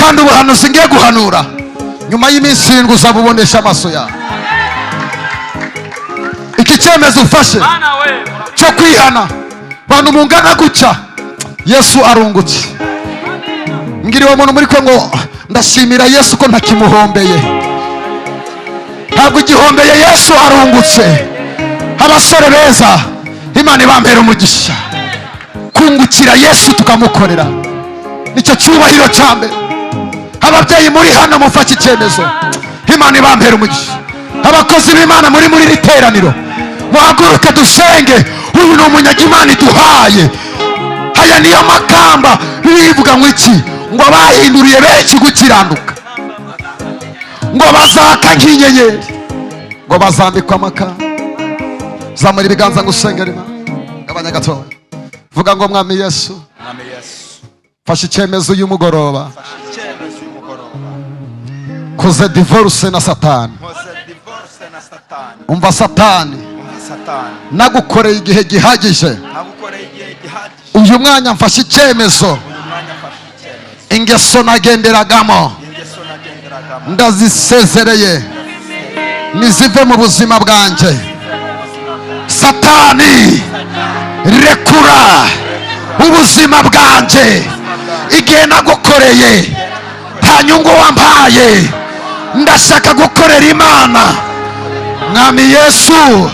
kandi ubuhanuzi ngiye guhanura nyuma y'iminsi 7 uzabubonesha amaso yawe. Iki cyemezo ufashe cyo kwihana bantu mungana guca Yesu arungutse. Ngiriwe umuntu muri ko ngo ndashimira Yesu ko ntakimuhombeye. Ntabwo igihombeye, Yesu arungutse. Abasore beza Imana ibambera umugisha kungukira Yesu tukamukorera, nicyo cyubahiro cyambe. Ababyeyi muri hano mufashe icyemezo, Imana ibambera umugisha. Abakozi b'Imana muri riteraniro muhaguruke dusenge. Uyu ni umunyaga Imana iduhaye. Aya niyo makamba bivuga ngo iki, ngo bahinduriye benshi gukiranuka, ngo bazaka nk'inyenyeri, ngo bazambikwa amakamba. Zamura ibiganza ngusengera Imana. Abanyagatoya vuga ngo mwami Yesu, fasha icyemezo y'umugoroba koze divorce na Satani. Umva Satani, nagukoreye igihe gihagije. Uyu mwanya mfashe icyemezo, ingeso nagenderagamo ndazisezereye nizive mu buzima bwanjye. Satani rekura ubuzima bwanjye. Igihe nagukoreye nta nyungu wampaye, ndashaka gukorera Imana. Mwami Yesu,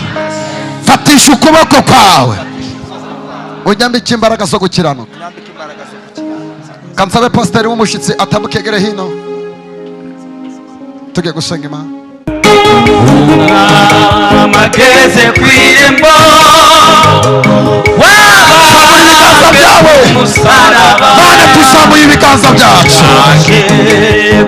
fatisha ukuboko kwawe unyambike imbaraga zo gukiranuka. Kansabe pasiteri w'umushitsi atamukegere hino tugiye gusenga Imana. Mageze kwirembo musaraba, Mana tuzamuye ibiganza byacu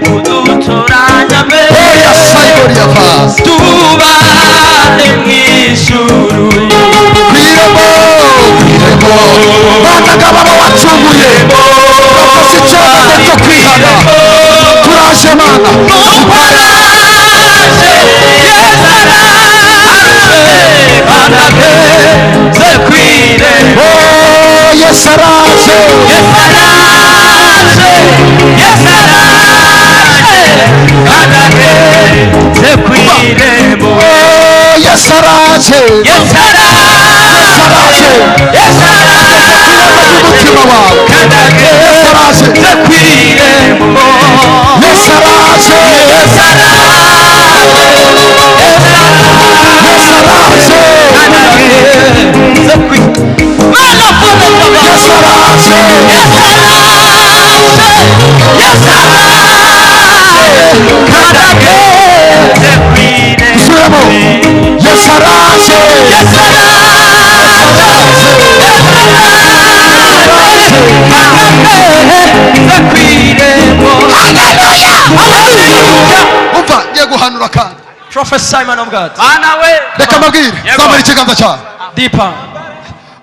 kudutoranya oya sayori ya fast tubane mw'ijuru kwirembo Mana ngababa wacunguye bafashe icyemezo cyo kwihana. Turaje Mana, Yes, araje. Prophet Simon of God. Reka mabwire zamura ikiganza cyawe. Deeper.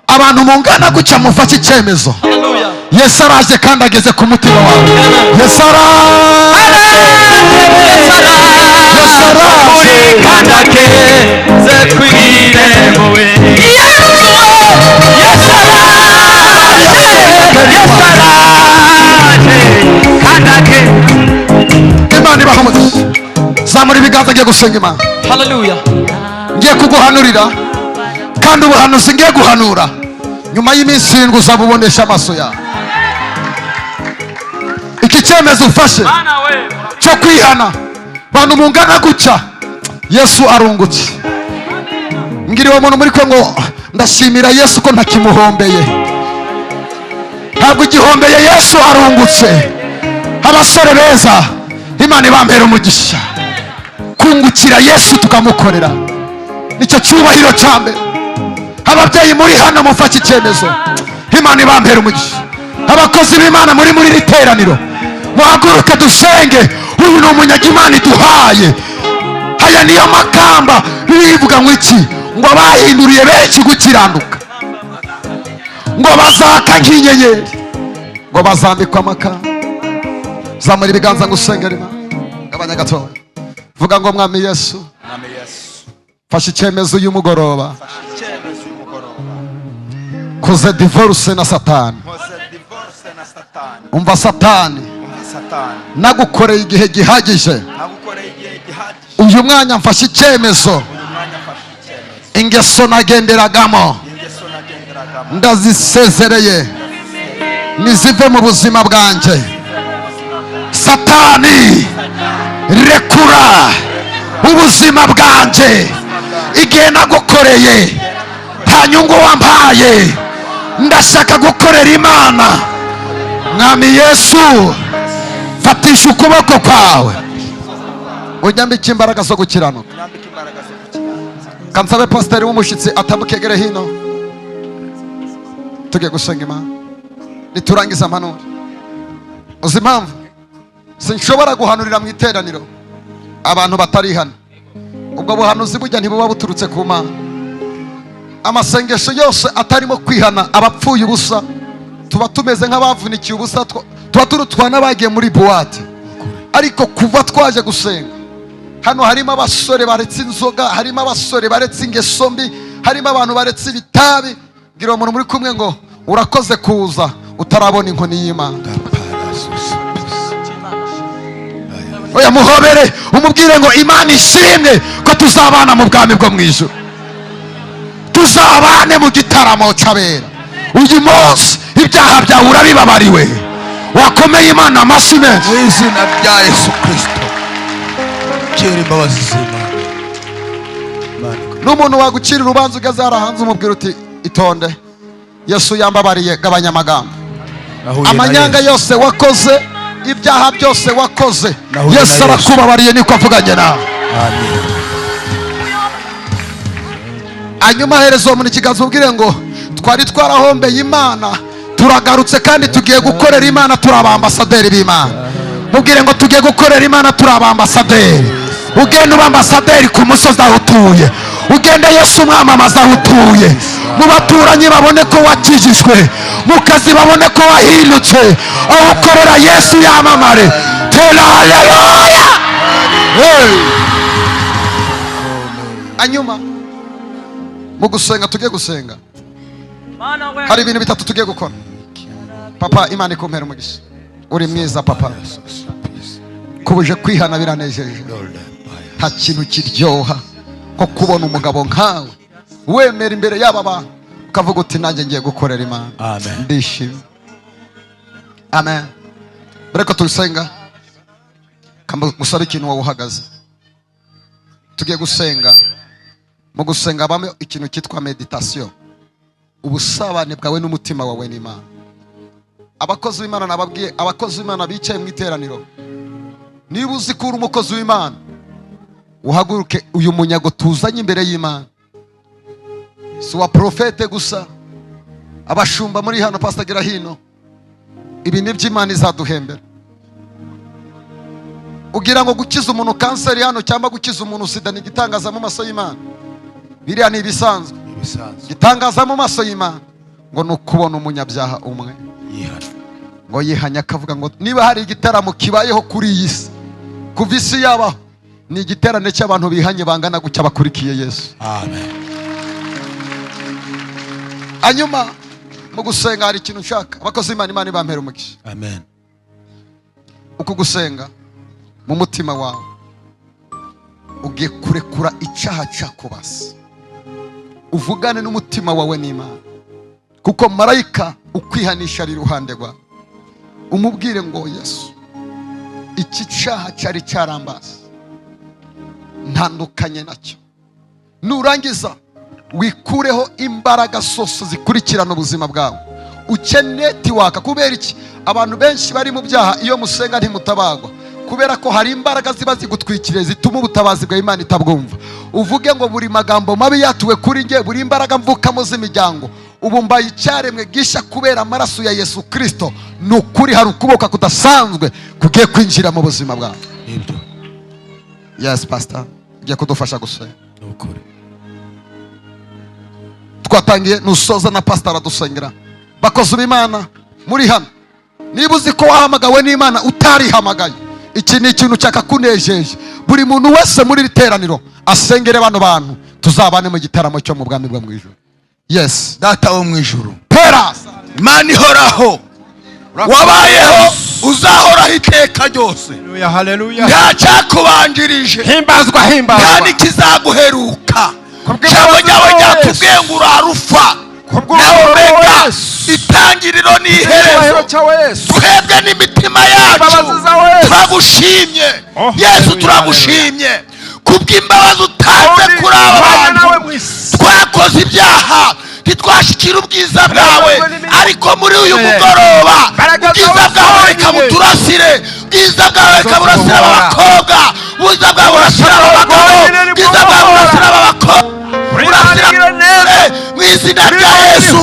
Abantu mungana guca mufashe icyemezo. Hallelujah. Yesu araje kandi ageze ku mutima wawe. Yesu araje kandi ageze kwirembo we. Imana ibaha umugisha. Zamura ibiganza ngiye gusenga Imana. Hallelujah. Ngiye kuguhanurira kandi ubuhanuzi ngiye guhanura nyuma y'iminsi 7 uzabubonesha amaso yawe. Iki cyemezo ufashe cyo kwihana bantu mungana guca Yesu arungutse. Ngiriwe umuntu muri ko ngo ndashimira Yesu ko ntakimuhombeye. Ntabwo igihombeye, Yesu arungutse. Abasore beza Imana ibambera umugisha kungukira Yesu tukamukorera, nicyo cyubahiro cyambe. Ababyeyi muri hano mufashe icyemezo, Imana ibambera umugisha. Abakozi b'Imana muri riteraniro muhaguruke dusenge. Uyu ni umunyaga Imana iduhaye. Aya niyo makamba bivuga ngo iki, ngo bahinduriye benshi gukiranuka, ngo bazaka nk'inyenyeri, ngo bazambikwa amakamba. Zamura ibiganza ngusengera Imana. Abanyagatoya vuga ngo mwami Yesu, fasha icyemezo y'umugoroba koze divorce na Satani. Umva Satani, nagukoreye igihe gihagije, uyu mwanya mfashe icyemezo, ingeso nagenderagamo ndazisezereye, nizive mu buzima bwanjye. Satani, rekura ubuzima bwanjye, igihe nagukoreye nta nyungu wampaye, ndashaka gukorera Imana. Mwami Yesu, fatisha ukuboko kwawe unyambike imbaraga zo gukiranuka. Kansabe pasiteri w'umushyitsi atamukegere hino, tugiye gusenga Imana niturangiza impanuro. Uzi impamvu sinshobora guhanurira mu iteraniro abantu batari hano? Ubwo buhanuzi bujya ntibuba buturutse ku Mana. Amasengesho yose atarimo kwihana abapfuye ubusa, tuba tumeze nk'abavunikiye ubusa, tuba turutwa n'abagiye muri buwate. Ariko kuva twaje gusenga hano, harimo abasore baretse inzoga, harimo abasore baretse ingeso mbi, harimo abantu baretse ibitabi. Gira umuntu muri kumwe ngo urakoze kuza utarabona inkoni y'Imana. Oya muhobere umubwire ngo Imana ishimwe ko tuzabana mu bwami bwo mu ijuru, tuzabane mu gitaramo cy'abera. Uyu munsi ibyaha byawe urabibabariwe, wakomeye Imana amashyi menshi mu izina rya Yesu Kristo. Kera imbabazi z'Imana. N'umuntu wagucira urubanza ugeze harahanze umubwira uti itonde, Yesu yambabariye, gabanya amagambo. Amanyanga yose wakoze, ibyaha byose wakoze, Yesu arakubabariye, niko avuganye nawe. Amen. Hanyuma herezo mu kiganza ubwire ngo twari twarahombeye Imana, turagarutse kandi tugiye gukorera Imana, turi abambasaderi b'Imana. Mubwire ngo tugiye gukorera Imana, turi abambasaderi. Ugenda uba ambasaderi ku musozi aho utuye, ugenda Yesu umwamamaza aho utuye, mu baturanyi babone ko wakijijwe, mu kazi babone ko wahindutse, aho ukorera Yesu yamamare. Tera haleluya. Hanyuma mu gusenga, tugiye gusenga, hari ibintu bitatu tugiye gukora. Papa, Imana ikumpera umugisha, uri mwiza papa, kubuje kwihana biranejeje. Nta kintu kiryoha ko kubona umugabo nkawe wemera imbere y'aba bantu ukavuga uti nanjye ngiye gukorera Imana. Amen. Ndishimye. Amen. Bareko tusenga, kamba musaba ikintu wowe uhagaze. Tugiye gusenga. Mu gusenga habamo ikintu cyitwa meditation, ubusabane bwawe n'umutima wawe n'Imana. Abakozi b'Imana nababwiye, abakozi b'Imana bicaye mu iteraniro, niba uzi ko uri umukozi w'Imana, uhaguruke uyu munyago tuzanye imbere y'Imana. Si wa profete gusa, abashumba muri hano, pastor gira hino, ibi ni by'Imana izaduhembera. Ugira ngo gukiza umuntu kanseri hano cyangwa gukiza umuntu sida ni gitangaza mu maso y'Imana? Biriya ni ibisanzwe. Gitangaza mu maso y'Imana ngo nukubona umunyabyaha umwe ngo yihanya, akavuga ngo niba hari igitaramo kibayeho kuri iyi si kuva isi yabaho, ni igiterane cy'abantu bihanye bangana gutya bakurikiye Yesu. Amen. Hanyuma mu gusenga hari ikintu nshaka abakozi b'Imana, Imana ibampera umugisha. Amen. Uku gusenga mu mutima wawe ugiye kurekura icyaha cyakubase, uvugane n'umutima wawe n'Imana, kuko marayika ukwihanisha ari iruhande rwawe. Umubwire ngo Yesu, iki cyaha cyari cyarambaza, ntandukanye nacyo. Nurangiza wikureho imbaraga zose zikurikirana ubuzima bwawe, ukeneti waka. Kubera iki? Abantu benshi bari mu byaha, iyo musenga ntimutabagwa, kubera ko hari imbaraga ziba zigutwikiriye zituma ubutabazi bwa Imana itabwumva. Uvuge ngo buri magambo mabi yatuwe kuri nge, buri imbaraga mvukamo z'imiryango, ubu mbaye icyaremwe gisha kubera amaraso ya Yesu Kristo. Nukuri hari ukuboko kudasanzwe kugiye kwinjira mu buzima bwawe. Ibyo. Yes pastor, ugiye kudufasha gusenga. Nukuri. Twatangiye nusoza na pastor aradusengera. Bakozi b'Imana muri hano, niba uzi ko wahamagawe n'Imana utarihamagaye, iki ni ikintu cyakakunejeje. Buri muntu wese muri iteraniro asengere bano bantu, tuzabane mu gitaramo cyo mu bwami bwo mu ijuru. Yes, Data wo mu ijuru, pera Imana ihoraho, wabayeho uzahoraho iteka ryose. Haleluya, haleluya. Nta cyakubanjirije, Himbazwa, nta himbazwa. n'ikizaguheruka. Ijambo ryawe ryatubwiye ngo urarufa na omega, itangiriro n'iherezo. Twebwe n'imitima yacu turagushimye Yesu, turagushimye kubw'imbabazi utanze kuri aba bantu. Twakoze ibyaha ntitwashikira ubwiza bwawe, ariko muri uyu mugoroba ubwiza bwawe reka buturasire, ubwiza bwawe reka burasire aba bakobwa, ubwiza bwawe burasire aba bagabo, ubwiza bwawe burasire aba bakobwa, burasire mu izina rya Yesu.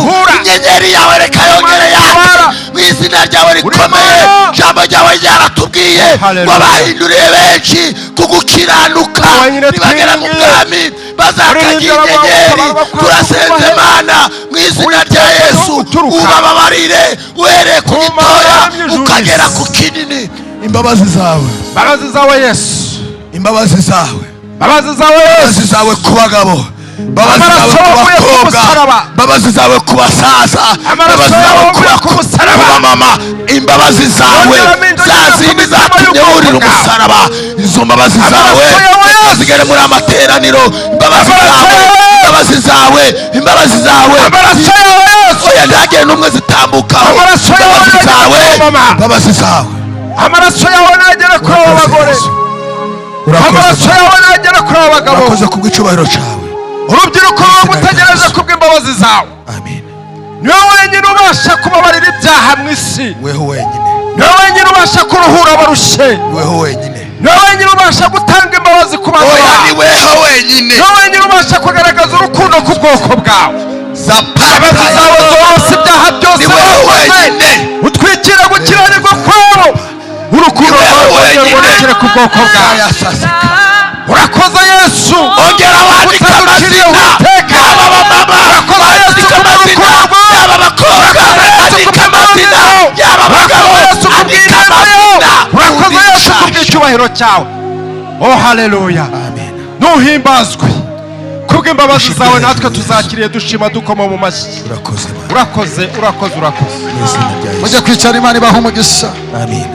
Inyenyeri yawe reka yongere yaka mu izina ryawe rikomeye. Ijambo ryawe ryaratubwiye ngo abahinduriye benshi kugukiranuka nibagera mu bwami bazakagira inyenyeri. Turasenze Mana mu izina rya Yesu, ubababarire uhereye ku gitoya ukagera ku kinini. Imbabazi zawe, Imbabazi zawe Yesu. imbabazi zawe, Imbabazi zawe Yesu. imbabazi zawe ku bagabo, imbabazi zawe ku bakobwa, imbabazi zawe ku basaza, imbabazi zawe ku bamama, imbabazi zawe za zindi zatumye wurira umusaraba. Izo mbabazi zawe zigere muri amateraniro. Imbabazi zawe, imbabazi zawe, imbabazi zawe, oya ntihagire n'umwe zitambukaho. Imbabazi zawe, imbabazi zawe. Amaraso yawe nagera kuri abo bagore, amaraso yawe nagera kuri abo bagabo. Urakoze kubw'icyubahiro cyawe. Urubyiruko rugutegereje kubw'imbabazi zawe. Amen. Niwe wenyine ubasha kubabarira ibyaha mu isi. Weho wenyine, Niwe wenyine ubasha kuruhura abarushe. weho wenyine, Niwe wenyine ubasha gutanga imbabazi ku bantu oya bawe. ni weho wenyine. Niwe wenyine ubasha kugaragaza urukundo ku bwoko bwawe. Imbabazi Zapata zawe zose ibyaha byose ni weho wakoze wenyine, utwikira gukiranirwa kwabo. Urukundo rwawe rwongere ku bwoko bwawe. yasasika. Urakoze Yesu. Ongera wandika amazina y'aba bamama, wandika amazina y'aba bakobwa, andika amazina y'aba bagabo, andika amazina. Urakoze Yesu kubw'icyubahiro cyawe. Oh haleluya. Amen. Nuhimbazwe kubw'imbabazi zawe, natwe tuzakiriye dushima dukoma mu mashyi. Urakoze Mana. Urakoze, urakoze, urakoze. Mu izina rya Yesu. Mujye kwicara, Imana ibahe umugisha. Amen.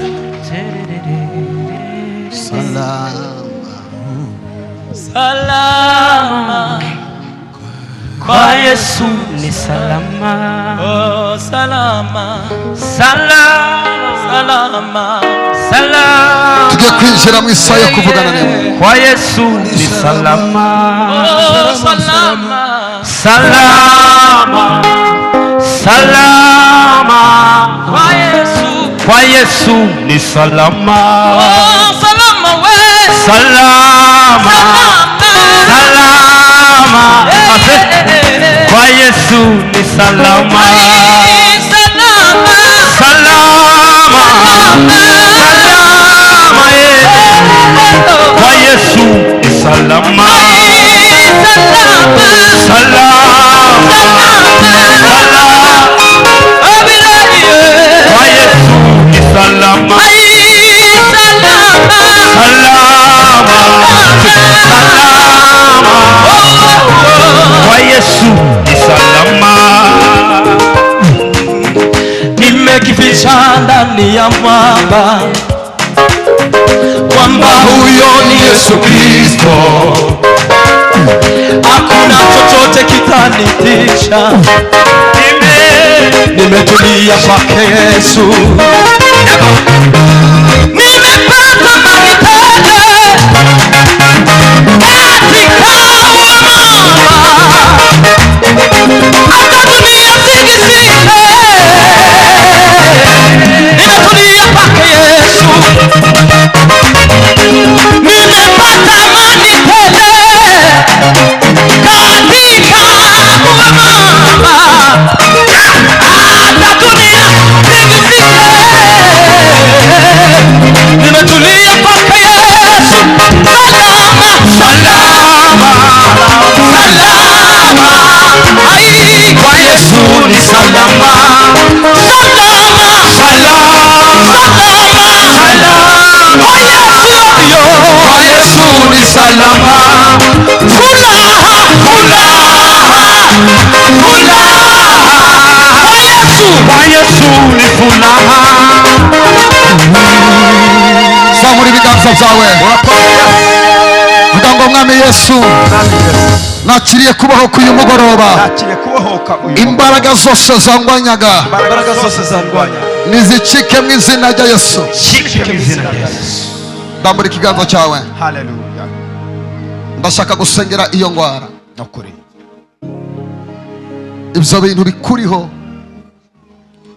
Salama kwa Yesu ni salama. Oh, salama, salama, salama, salama. Tujye kwinjira mu isaha yo kuvugana nawe. Kwa Yesu ni salama. Oh, salama, salama, salama. Kwa Yesu ni salama. Oh, salama we. Salama, salama. Kwa Yesu ni salama. Salama, salama, salama. Kwa Yesu ni salama. Salama, salama. Kwa Yesu ni salama. Kwa Yesu ni salama. Nimekificha ndani ya mwamba, kwamba huyo ni Yesu Kristo. Hakuna chochote kitanitisha. Nimetulia kwake Yesu. Nimepata mahitaji hata dunia sinisike. Nimetulia kwake Yesu. Nimepata amani tele katika uwema, hata dunia sinisike. Nimetulia kwake Yesu. Salama, salama, salama. Ai, kwa Yesu ni salama. Salama, salama, salama. Kwa Yesu yo, kwa Yesu ni salama. Furaha, furaha, furaha. Kwa Yesu ni furaha. ibiganza byawe vuga ngo mwami Yesu nakiriye kubaho k'uyu mugoroba imbaraga zose zangwanyaga nizicike mu izina rya Yesu ndambura ikiganza cyawe ndashaka gusengera iyo ndwara ibyo bintu bikuriho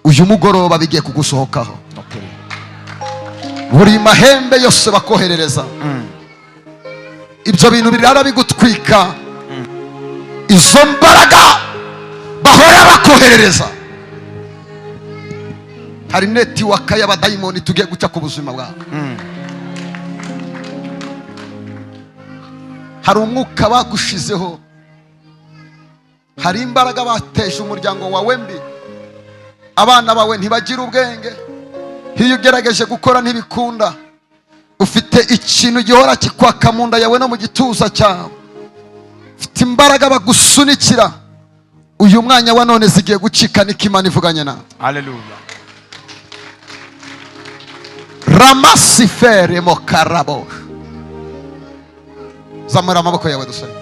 uyu mugoroba bigiye kugusohokaho buri mahembe yose bakoherereza ibyo bintu birara bigutwika izo mbaraga bahora bakoherereza hari netiwaka y'abadayimoni tugiye guca ku buzima bwawe hari umwuka bagushizeho hari imbaraga bateje umuryango wawe mbi abana bawe ntibagira ubwenge iyo ugerageje gukora ntibikunda ufite ikintu gihora kikwaka mu nda yawe no mu gituza cyawe ufite imbaraga bagusunikira uyu mwanya wa none zigiye gucika n'Imana ivuganye nawe haleluya ramasifere mokarabo zamura amaboko yawe dusenge